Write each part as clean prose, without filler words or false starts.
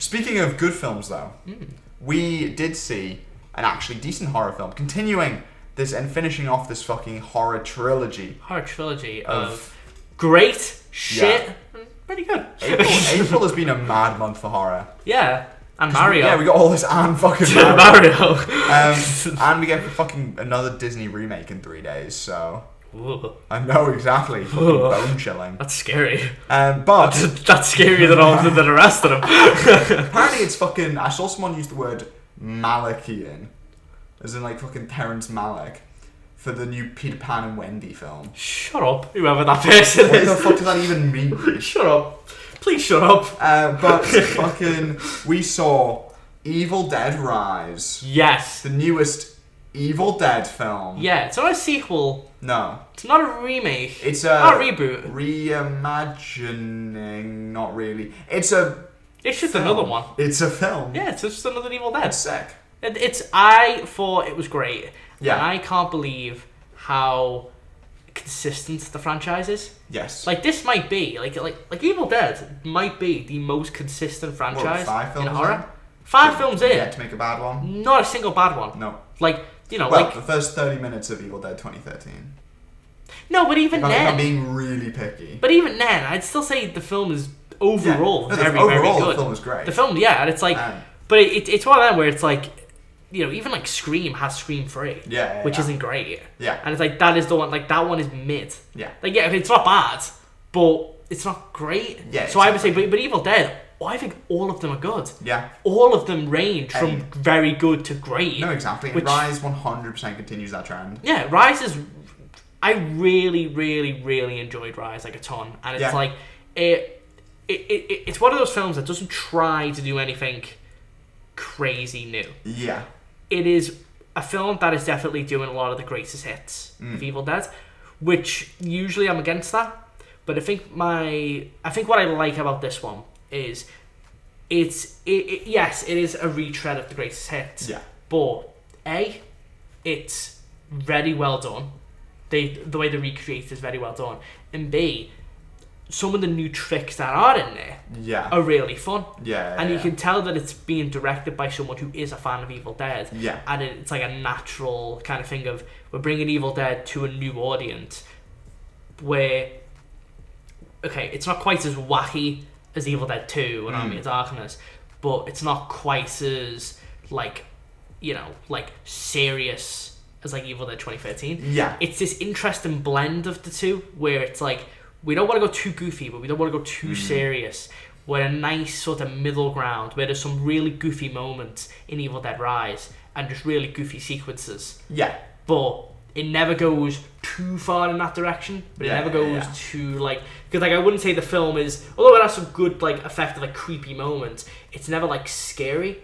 Speaking of good films, though, we did see an actually decent horror film, continuing this and finishing off this fucking horror trilogy. Horror trilogy of great shit. Pretty good. April has been a mad month for horror. Yeah. And Mario. We got all this and fucking Mario. Mario. And we get fucking another Disney remake in 3 days, so... Ooh. I know, exactly. Bone chilling. That's scary. But... That's scarier than all the rest of them. Apparently it's fucking... I saw someone use the word Malachian. As in, like, fucking Terrence Malick. For the new Peter Pan and Wendy film. Shut up, whoever that person is. What the fuck does that even mean? Shut up. Please shut up. But fucking... We saw Evil Dead Rise. Yes. The newest Evil Dead film. Yeah, it's not a sequel. No. It's not a remake. It's not a reboot. Reimagining, not really. It's just another one. It's a film. Yeah, it's just another Evil Dead. It's sick. I thought it was great. Yeah. And I can't believe how consistent the franchise is. Yes. Like, this might be, like Evil Dead might be the most consistent franchise 5 films in horror. in? 5 films in. Yeah, to make a bad one. Not a single bad one. No. Like, well, like... the first 30 minutes of Evil Dead 2013. No, but even then... I'm being really picky. But even then, I'd still say the film is overall very, very good. The film is great. The film, yeah, and it's like... But it's one of them where it's like... even like Scream has Scream 3. Yeah, which isn't great. Yeah. And it's like, that is the one... Like, that one is mid. Yeah. Like, yeah, it's not bad, but it's not great. Yeah. So I would say... But Evil Dead... I think all of them are good. Yeah. All of them range from very good to great. No, exactly. And Rise 100% continues that trend. Yeah, Rise is... I really, really, really enjoyed Rise, like, a ton. And it's like... It's one of those films that doesn't try to do anything crazy new. Yeah. It is a film that is definitely doing a lot of the greatest hits of Evil Dead, which usually I'm against that. But I think what I like about this one is yes, it is a retread of the greatest hits. Yeah. But it's very well done. The way they recreate is very well done. And B, some of the new tricks that are in there are really fun. Yeah. And you can tell that it's being directed by someone who is a fan of Evil Dead. Yeah. And it's like a natural kind of thing of, we're bringing Evil Dead to a new audience where, okay, it's not quite as wacky as Evil Dead 2 and Army of Darkness, but it's not quite as, like, serious as, like, Evil Dead 2013. Yeah. It's this interesting blend of the two, where it's like, we don't want to go too goofy, but we don't want to go too serious. We're a nice sort of middle ground, where there's some really goofy moments in Evil Dead Rise, and just really goofy sequences. Yeah. But it never goes too far in that direction, but it never goes too, like... Because, like, I wouldn't say the film is... Although it has some good, like, effective, like, creepy moments, it's never, like, scary.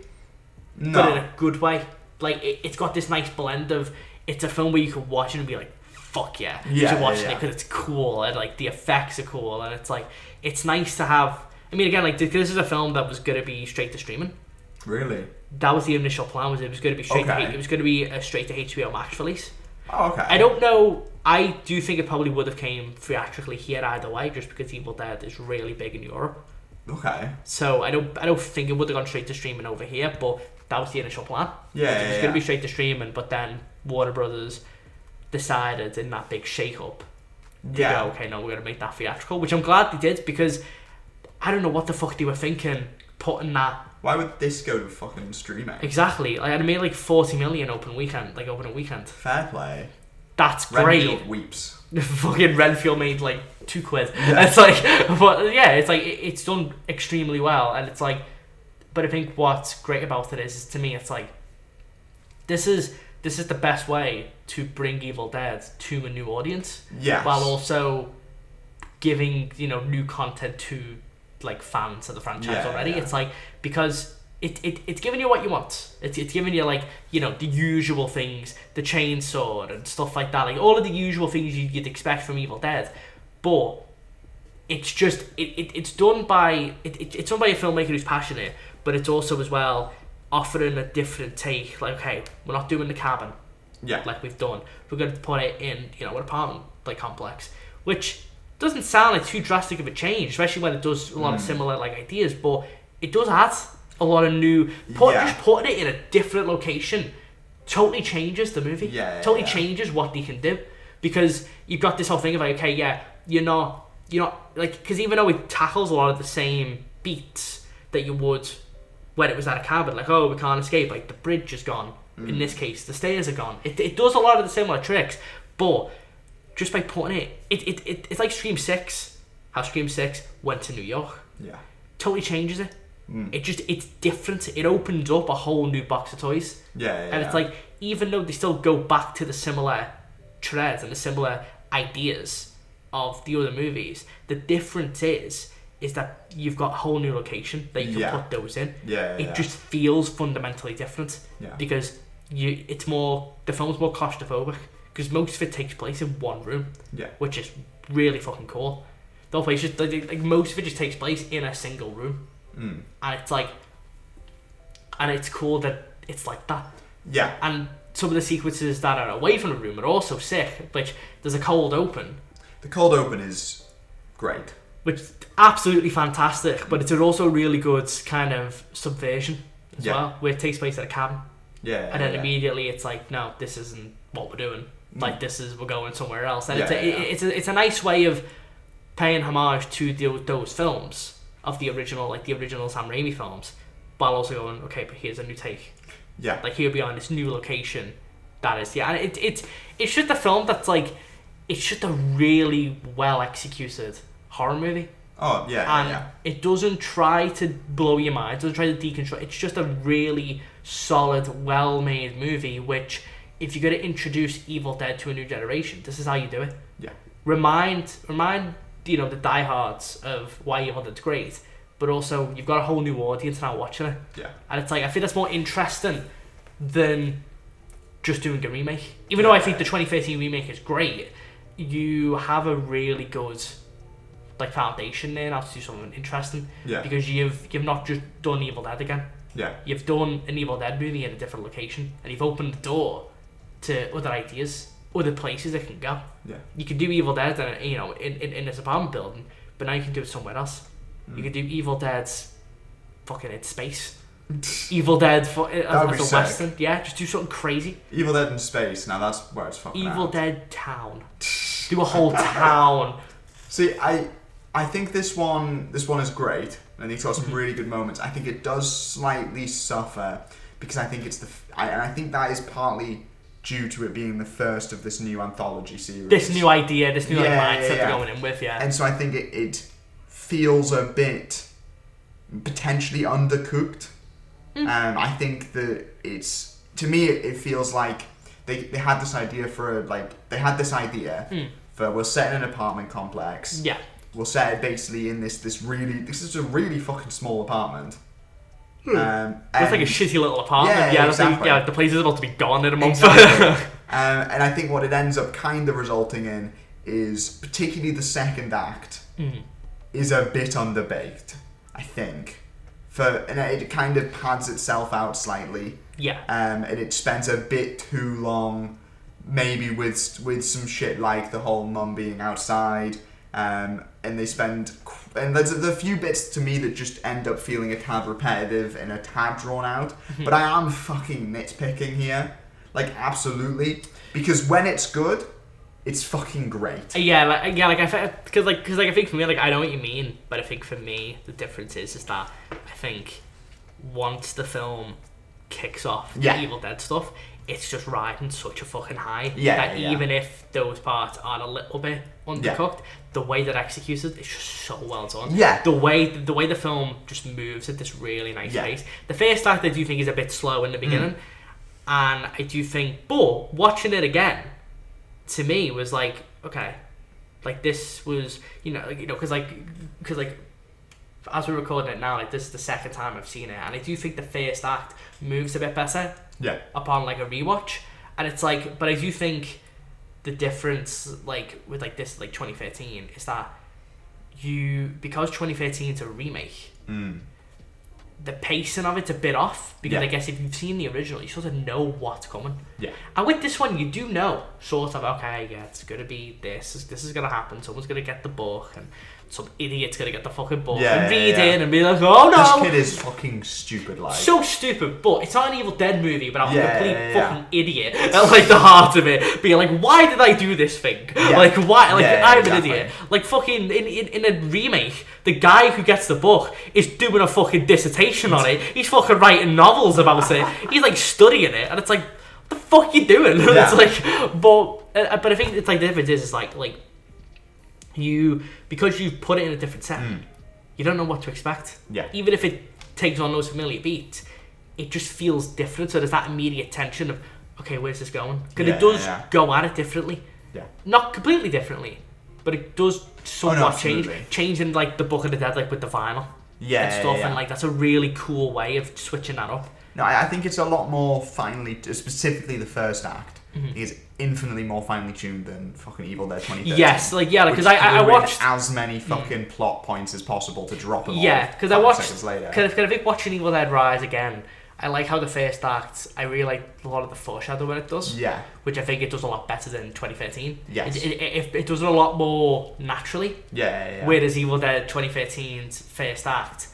No. But in a good way. Like, it's got this nice blend of... It's a film where you can watch it and be like, fuck yeah. You're watching it because it's cool, and, like, the effects are cool, and it's, like... It's nice to have... I mean, again, like, this is a film that was going to be straight to streaming. Really? That was the initial plan, was it was going to be straight to... It was going to be a straight to HBO Max release. Oh, okay. I don't know. I do think it probably would have came theatrically here either way, just because Evil Dead is really big in Europe. Okay. So I don't think it would have gone straight to streaming over here, but that was the initial plan. Yeah, it was going to be straight to streaming, but then Warner Brothers decided in that big shake-up to go, okay, no, we're going to make that theatrical, which I'm glad they did, because I don't know what the fuck they were thinking putting that. Why would this go to fucking streaming? Exactly. Like, I'd made like 40 million opening weekend. Fair play. That's great. Renfield weeps. Fucking Renfield made like £2. Yeah. It's like, but yeah, it's like it's done extremely well, and it's like, but I think what's great about it is to me, it's like, this is the best way to bring Evil Dead to a new audience. Yes. While also giving, new content to, like, fans of the franchise already. Yeah. It's like, because it's giving you what you want. It's giving you, like, the usual things, the chainsaw and stuff like that, like all of the usual things you'd expect from Evil Dead. But it's just it's done by it's done by a filmmaker who's passionate, but it's also as well offering a different take. Like, okay, we're not doing the cabin, like we've done. We're going to put it in, an apartment like complex, which doesn't sound like too drastic of a change, especially when it does a lot of similar like ideas, but it does add. a lot of new... Yeah. Just putting it in a different location totally changes the movie. Totally changes what they can do. Because you've got this whole thing of like, okay, yeah, you're not like, because even though it tackles a lot of the same beats that you would when it was at a cabin, like, oh, we can't escape, like the bridge is gone. In this case, the stairs are gone. It does a lot of the similar tricks, but just by putting it's like Scream 6, how Scream 6 went to New York. Yeah. Totally changes it. It's different. It opens up a whole new box of toys. And it's like, even though they still go back to the similar threads and the similar ideas of the other movies, the difference is that you've got a whole new location that you can put those in. It just feels fundamentally different. Because the film's more claustrophobic, because most of it takes place in one room. Which is really fucking cool. The whole place just like most of it just takes place in a single room. And it's like, and it's cool that it's like that. And some of the sequences that are away from the room are also sick. Like, there's a cold open. The cold open is great. Which is absolutely fantastic, but it's also a really good kind of subversion as well, where it takes place at a cabin. And then immediately it's like, no, this isn't what we're doing. Like, we're going somewhere else. And it's a nice way of paying homage to those films of the original Sam Raimi films, while also going, okay, but here's a new take. Like, here we are in this new location. That is, and it's just a film that's like, it's just a really well executed horror movie. It doesn't try to blow your mind, it doesn't try to deconstruct. It's just a really solid, well-made movie, which, if you're going to introduce Evil Dead to a new generation, this is how you do it. Remind the diehards of why Evil Dead's great, but also you've got a whole new audience now watching it. And it's like, I think that's more interesting than just doing a remake. Even though I think the 2013 remake is great, you have a really good like foundation there now to do something interesting. Because you've not just done Evil Dead again. You've done an Evil Dead movie in a different location, and you've opened the door to other ideas, other places it can go. You could do Evil Dead in this apartment building, but now you can do it somewhere else. You could do Evil Dead's fucking in space. Evil Dead as a western. Just do something crazy. Evil Dead in space. Now that's where it's fucking Evil out. Dead town. Do a whole town. See, I think this one is great, and it's got some really good moments. I think it does slightly suffer because I think I think that is partly due to it being the first of this new anthology series. This new idea, this new mindset they're going in with, And so I think it feels a bit potentially undercooked. I think that to me it feels like they had this idea for we'll set in an apartment complex. We'll set it basically in this is a really fucking small apartment. It's like a shitty little apartment. Exactly. The place is about to be gone in a month. Exactly. And I think what it ends up kind of resulting in is, particularly the second act, is a bit underbaked, I think. And it kind of pads itself out slightly. And it spends a bit too long, maybe with some shit like the whole mum being outside. And there's a few bits to me that just end up feeling a tad repetitive and a tad drawn out. But I am fucking nitpicking here, like, absolutely, because when it's good, it's fucking great. I think for me, like, I know what you mean, but I think for me the difference is that I think once the film kicks off the Evil Dead stuff, it's just riding such a fucking high that even if those parts are a little bit undercooked, the way that executed is just so well done. The way the film just moves at this really nice pace. The first act I do think is a bit slow in the beginning, and I do think, but watching it again, to me was like, okay, like this was because as we're recording it now, like, this is the second time I've seen it, and I do think the first act moves a bit better upon like a rewatch, and it's like, but I do think the difference, like, with like this, like 2013, is that because 2013 is a remake, the pacing of it's a bit off, because I guess if you've seen the original, you sort of know what's coming. And with this one, you do know sort of, okay, it's gonna be this is gonna happen. Someone's gonna get the book, and some idiot's gonna get the fucking book Yeah, and read yeah. it and be like, oh no! This kid is fucking stupid, like. So stupid, but it's not an Evil Dead movie about a complete yeah. fucking idiot at like the heart of it, being like, why did I do this thing? Yeah. Like, why? Like, I'm exactly. an idiot. Like, fucking in a remake, the guy who gets the book is doing a fucking dissertation on it. He's fucking writing novels about it. He's like studying it, and it's like, what the fuck are you doing? Yeah. It's like, but I think it's like the difference is like you, because you've put it in a different setting, you don't know what to expect. Yeah. Even if it takes on those familiar beats, it just feels different. So there's that immediate tension of, okay, where's this going? Because it does go at it differently. Yeah. Not completely differently, but it does somewhat change. absolutely. Changing like the Book of the Dead, like with the vinyl and stuff, and like that's a really cool way of switching that up. No, I think it's a lot more finely, specifically the first act, is infinitely more finely tuned than fucking Evil Dead 2013. Yes, like because I watched as many fucking plot points as possible to drop them. because I watched. Seconds later. Kind of think watching Evil Dead Rise again. I like how the first act, I really like a lot of the foreshadowing it does. Yeah. Which I think it does a lot better than 2013. Yes. It does it a lot more naturally. Yeah. Whereas Evil Dead 2013's first act,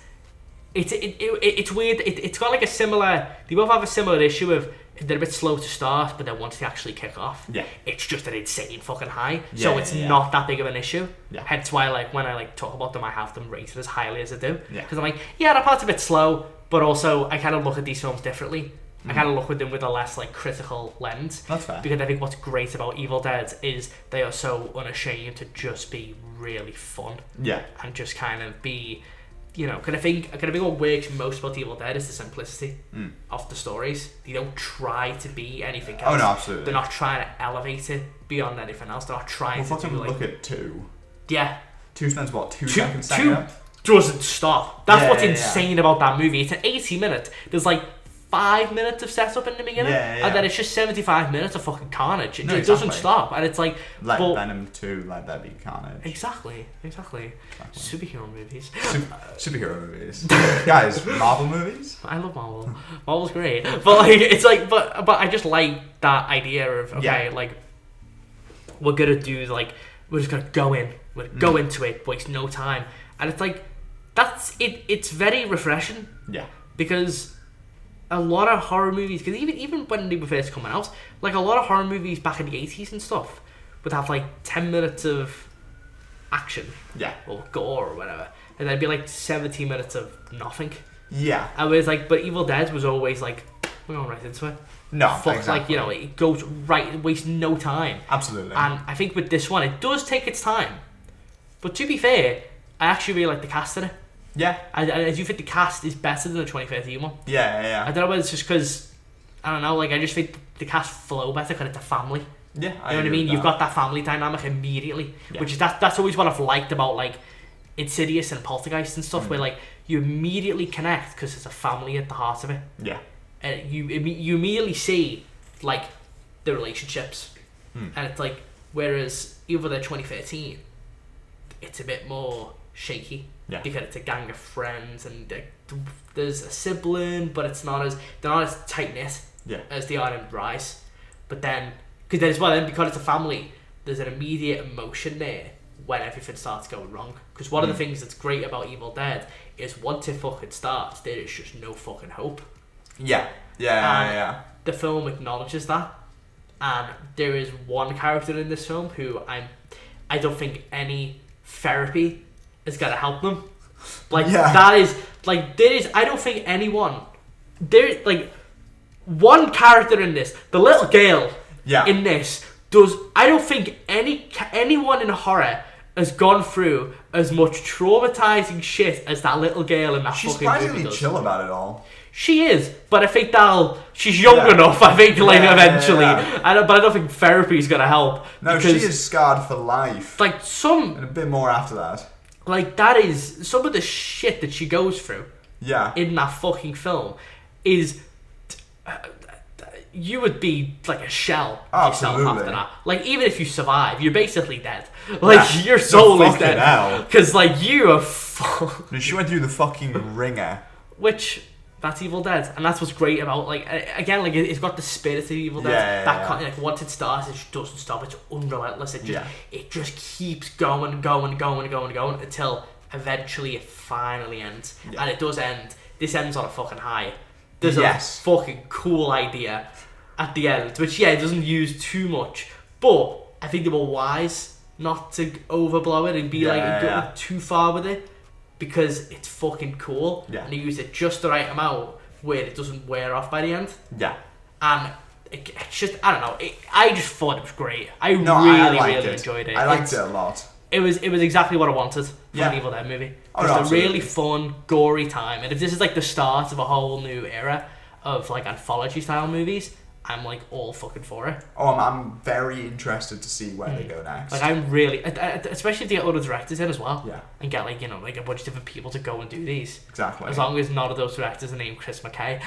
it's weird. It's got like a similar. They both have a similar issue of they're a bit slow to start, but then once they actually kick off, it's just an insane fucking high. So it's not that big of an issue. Yeah. Hence why, like, when I like talk about them, I have them rated as highly as I do. Yeah. Because I'm like, that part's a bit slow, but also I kind of look at these films differently. I kind of look at them with a less like critical lens. That's fair. Because I think what's great about Evil Dead is they are so unashamed to just be really fun. Yeah. And just kind of be, I think what works most about Evil Dead is the simplicity of the stories. They don't try to be anything else. Oh no, absolutely. They're not trying to elevate it beyond anything else. They're not trying to do like. Look at 2. Yeah. 2 spends what, 2 seconds setting 2 up? doesn't stop. That's what's yeah. insane about that movie. It's an 80-minute. There's like 5 minutes of setup in the beginning, and then it's just 75 minutes of fucking carnage. It doesn't stop, and it's like Venom 2, let there be carnage. Exactly. Superhero movies. Superhero movies, guys. Marvel movies. I love Marvel. Marvel's great, but like it's like, but I just like that idea of like we're gonna do like we're just gonna go in, we're gonna go into it, waste no time, and it's like that's it. It's very refreshing. Yeah. Because a lot of horror movies, because even when they were first coming out, like a lot of horror movies back in the 80s and stuff would have like 10 minutes of action, or gore or whatever, and there'd be like 17 minutes of nothing. Yeah. I was like, but Evil Dead was always like, we're going right into it. No, fuck, exactly. like it goes right, it wastes no time. Absolutely. And I think with this one, it does take its time, but to be fair, I actually really like the cast in it. Yeah. I do think the cast is better than the 2013 one. Yeah. I don't know whether it's just because, I don't know, like I just think the cast flow better because it's a family. Yeah, you know what I mean? You've got that family dynamic immediately, which is that's always what I've liked about like Insidious and Poltergeist and stuff, where like you immediately connect because there's a family at the heart of it. Yeah. And you immediately see like the relationships, and it's like, whereas Evil Dead 2013, it's a bit more shaky. Yeah. Because it's a gang of friends and there's a sibling, but they're not as tight knit as they are in Rise. But then, because it's a family, there's an immediate emotion there when everything starts going wrong. Because one of the things that's great about Evil Dead is once it fucking starts, there is just no fucking hope. Yeah. The film acknowledges that, and there is one character in this film who I don't think any therapy is gonna help them. Like that is like there is. I don't think anyone there like one character in this, the little girl in this does. I don't think anyone in horror has gone through as much traumatizing shit as that little girl in that She's fucking movie surprisingly does. chill about it all. She is, but I think she's young enough. I think eventually, but I don't think therapy is gonna help. No, she is scarred for life. Like and a bit more after that. Like that is some of the shit that she goes through. Yeah. In that fucking film, is you would be like a shell of yourself after that. Like even if you survive, you're basically dead. Like your soul is dead. Because like you are. She went through the fucking ringer. Which That's Evil Dead, and that's what's great about like again like it's got the spirit of Evil Dead. Like once it starts, it just doesn't stop. It's unrelentless. It just keeps going until eventually it finally ends, and it does end. This ends on a fucking high. There's a fucking cool idea at the end, which it doesn't use too much, but I think they were wise not to overblow it and be go too far with it, because it's fucking cool, and they used it just the right amount where it doesn't wear off by the end. And it's just, I don't know, I just thought it was great. I really enjoyed it. I liked it a lot. It was exactly what I wanted from an Evil Dead movie. Just a really fun, gory time. And if this is like the start of a whole new era of like anthology style movies, I'm like all fucking for it. I'm very interested to see where they go next. Like I'm really, especially if they get other directors in as well. Yeah. And get like like a bunch of different people to go and do these. Exactly. As long as none of those directors are named Chris McKay.